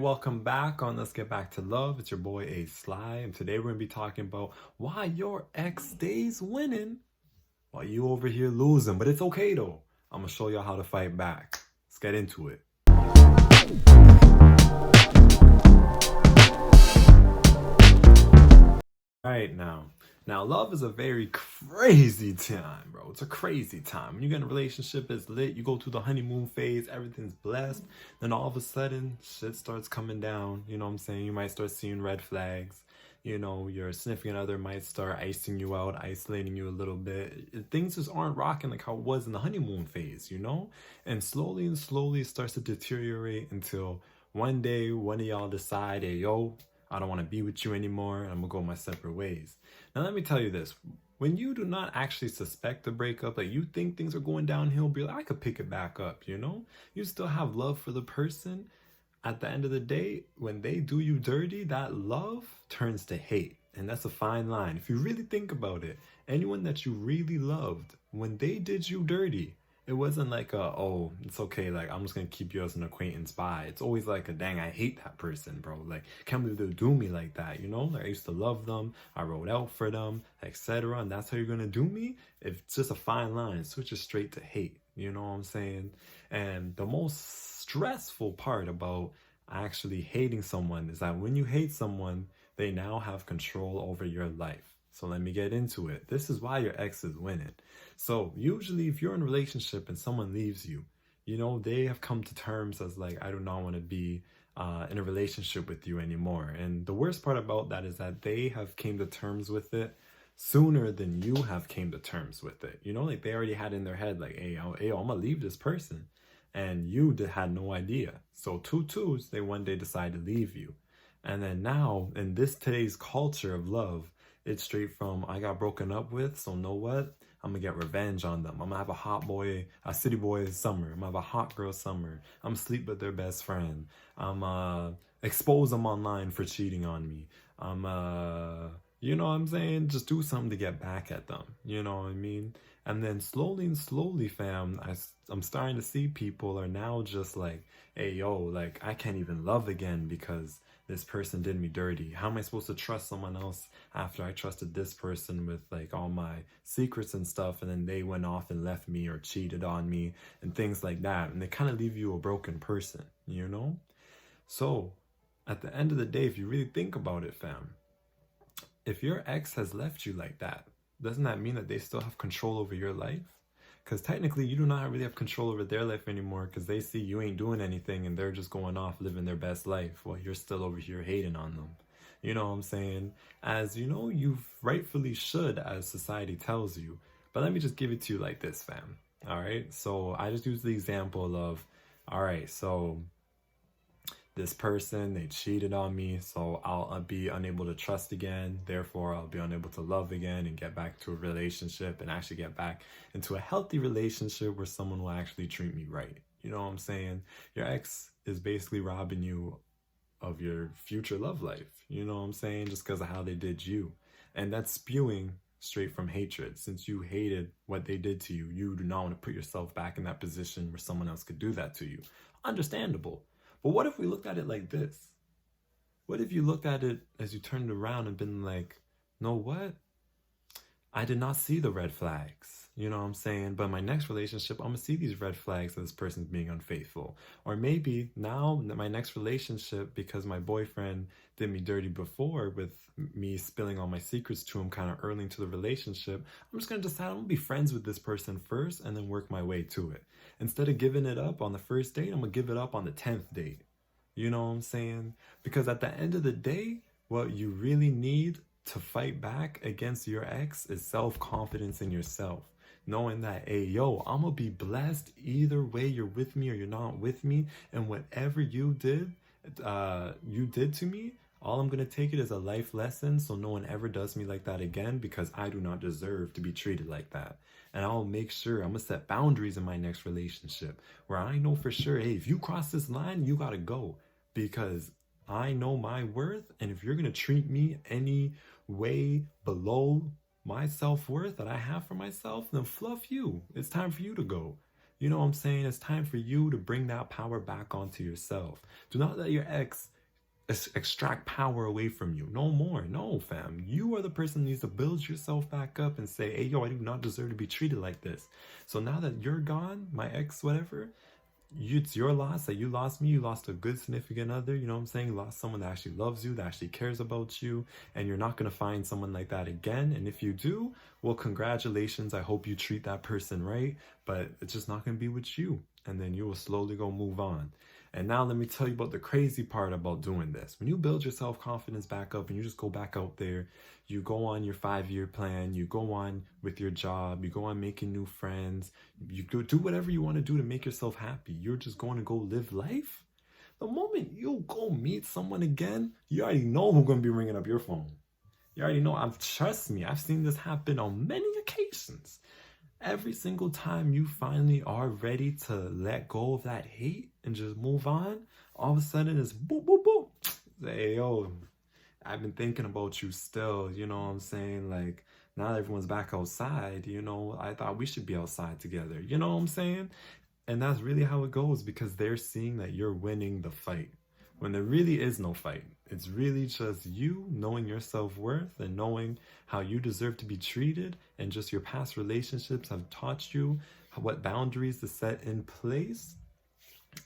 welcome back on Let's Get Back to Love. It's your boy A Sly, and today we're gonna be talking about why your ex stays winning while you over here losing. But it's okay though. I'm gonna show y'all how to fight back. Let's get into it. Right now love is a very crazy time, bro. It's a crazy time. When you get in a relationship, it's lit. You go through the honeymoon phase, everything's blessed. Then all of a sudden, shit starts coming down. You know what I'm saying? You might start seeing red flags. You know, your significant other might start icing you out, isolating you a little bit. Things just aren't rocking like how it was in the honeymoon phase, you know? And slowly it starts to deteriorate until one day one of y'all decide, hey, yo, I don't want to be with you anymore. I'm gonna go my separate ways. Now, let me tell you this. When you do not actually suspect the breakup, like you think things are going downhill, be like, I could pick it back up, you know? You still have love for the person. At the end of the day, when they do you dirty, that love turns to hate. And that's a fine line. If you really think about it, anyone that you really loved, when they did you dirty, it wasn't like oh, it's okay, like I'm just gonna keep you as an acquaintance, bye. It's always like a dang, I hate that person, bro. Like, can't believe they'll do me like that, you know? Like, I used to love them, I wrote out for them, etc. And that's how you're gonna do me? If it's just a fine line, it switches straight to hate. You know what I'm saying? And the most stressful part about actually hating someone is that when you hate someone, they now have control over your life. So let me get into it. This is why your ex is winning. So usually if you're in a relationship and someone leaves you, you know, they have come to terms as like, I do not want to be in a relationship with you anymore. And the worst part about that is that they have came to terms with it sooner than you have came to terms with it. You know, like they already had in their head like, hey, I'm gonna leave this person. And you had no idea. So two twos, they one day decide to leave you. And then now, in this today's culture of love, it's straight from, I got broken up with, so know what? I'm gonna get revenge on them. I'm gonna have a city boy summer. I'm gonna have a hot girl summer. I'm gonna sleep with their best friend. I'm expose them online for cheating on me. You know what I'm saying? Just do something to get back at them. You know what I mean? And then slowly, fam, I'm starting to see people are now just like, hey, yo, like, I can't even love again because this person did me dirty. How am I supposed to trust someone else after I trusted this person with like all my secrets and stuff, and then they went off and left me or cheated on me and things like that. And they kind of leave you a broken person, you know? So at the end of the day, if you really think about it, fam, if your ex has left you like that, doesn't that mean that they still have control over your life? Because technically you do not really have control over their life anymore, because they see you ain't doing anything and they're just going off living their best life while you're still over here hating on them. You know what I'm saying? As you know, you rightfully should, as society tells you. But let me just give it to you like this, fam. All right? So I just use the example of, all right, so this person, they cheated on me, so I'll be unable to trust again. Therefore, I'll be unable to love again and get back to a relationship and actually get back into a healthy relationship where someone will actually treat me right. You know what I'm saying? Your ex is basically robbing you of your future love life. You know what I'm saying? Just because of how they did you. And that's spewing straight from hatred. Since you hated what they did to you, you do not want to put yourself back in that position where someone else could do that to you. Understandable. But what if we looked at it like this? What if you looked at it as you turned around and been like, know what? I did not see the red flags. You know what I'm saying? But in my next relationship, I'm going to see these red flags that this person's being unfaithful. Or maybe now my next relationship, because my boyfriend did me dirty before with me spilling all my secrets to him kind of early into the relationship, I'm just going to decide I'm going to be friends with this person first and then work my way to it. Instead of giving it up on the first date, I'm going to give it up on the 10th date. You know what I'm saying? Because at the end of the day, what you really need to fight back against your ex is self-confidence in yourself. Knowing that, hey, yo, I'm going to be blessed either way you're with me or you're not with me. And whatever you did to me, all I'm going to take it as a life lesson so no one ever does me like that again, because I do not deserve to be treated like that. And I'll make sure I'm going to set boundaries in my next relationship where I know for sure, hey, if you cross this line, you got to go, because I know my worth. And if you're going to treat me any way below my self-worth that I have for myself, then fluff you. It's time for you to go. You know what I'm saying? It's time for you to bring that power back onto yourself. Do not let your ex extract power away from you. No more. No, fam. You are the person who needs to build yourself back up and say, hey, yo, I do not deserve to be treated like this. So now that you're gone, my ex, whatever, it's your loss that you lost me. You lost a good significant other. You know what I'm saying? You lost someone that actually loves you, that actually cares about you. And you're not going to find someone like that again. And if you do, well, congratulations. I hope you treat that person right. But it's just not going to be with you. And then you will slowly go move on. And now let me tell you about the crazy part about doing this. When you build your self-confidence back up and you just go back out there, you go on your 5-year plan, you go on with your job, you go on making new friends, you go do whatever you want to do to make yourself happy. You're just going to go live life. The moment you go meet someone again, you already know who's going to be ringing up your phone. You already know. Trust me, I've seen this happen on many occasions. Every single time you finally are ready to let go of that hate and just move on, all of a sudden it's boop, boop, boop. Say, yo, I've been thinking about you still, you know what I'm saying? Like, now that everyone's back outside, you know, I thought we should be outside together. You know what I'm saying? And that's really how it goes, because they're seeing that you're winning the fight when there really is no fight. It's really just you knowing your self-worth and knowing how you deserve to be treated, and just your past relationships have taught you what boundaries to set in place,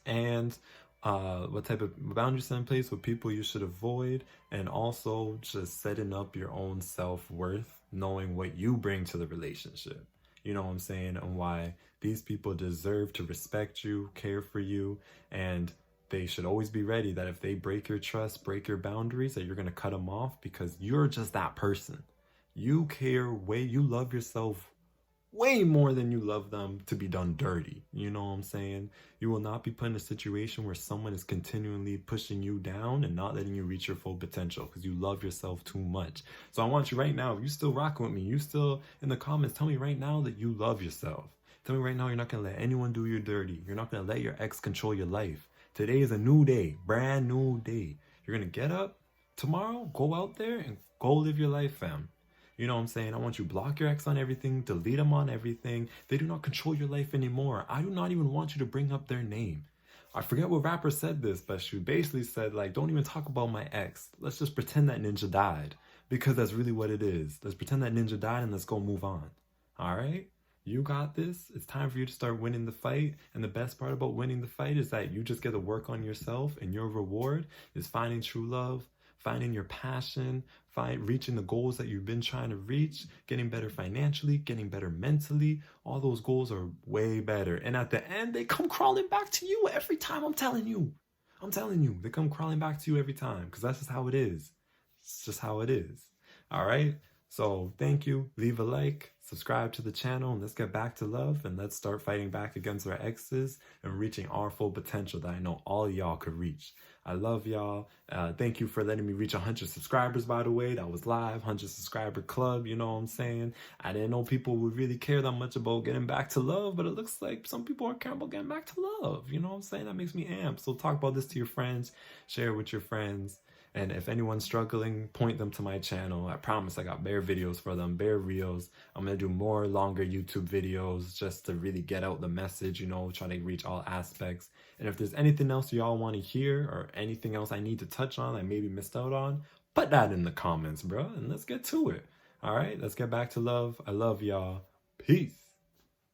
and what type of boundaries set in place with people you should avoid, and also just setting up your own self-worth, knowing what you bring to the relationship. You know what I'm saying? And why these people deserve to respect you, care for you, and they should always be ready that if they break your trust, break your boundaries, that you're going to cut them off, because you're just that person. You care you love yourself way more than you love them to be done dirty. You know what I'm saying? You will not be put in a situation where someone is continually pushing you down and not letting you reach your full potential, because you love yourself too much. So I want you right now, if you still rocking with me, you still in the comments, tell me right now that you love yourself. Tell me right now you're not going to let anyone do you dirty. You're not going to let your ex control your life. Today is a new day, brand new day. You're going to get up tomorrow, go out there and go live your life, fam. You know what I'm saying? I want you to block your ex on everything, delete them on everything. They do not control your life anymore. I do not even want you to bring up their name. I forget what rapper said this, but she basically said, like, don't even talk about my ex. Let's just pretend that Ninja died, because that's really what it is. Let's pretend that Ninja died and let's go move on. All right? You got this. It's time for you to start winning the fight. And the best part about winning the fight is that you just get to work on yourself, and your reward is finding true love, finding your passion, reaching the goals that you've been trying to reach, getting better financially, getting better mentally. All those goals are way better. And at the end, they come crawling back to you every time. I'm telling you, they come crawling back to you every time, because that's just how it is. It's just how it is. All right. So thank you. Leave a like, subscribe to the channel, and let's get back to love, and let's start fighting back against our exes and reaching our full potential that I know all y'all could reach. I love y'all. Thank you for letting me reach 100 subscribers, by the way. That was live, 100 subscriber club, you know what I'm saying? I didn't know people would really care that much about getting back to love, but it looks like some people are caring about getting back to love. You know what I'm saying? That makes me amped. So talk about this to your friends, share it with your friends. And if anyone's struggling, point them to my channel. I promise I got bare videos for them, bare reels. I'm going to do more longer YouTube videos just to really get out the message, you know, try to reach all aspects. And if there's anything else y'all want to hear, or anything else I need to touch on I maybe missed out on, put that in the comments, bro, and let's get to it. All right, let's get back to love. I love y'all. Peace.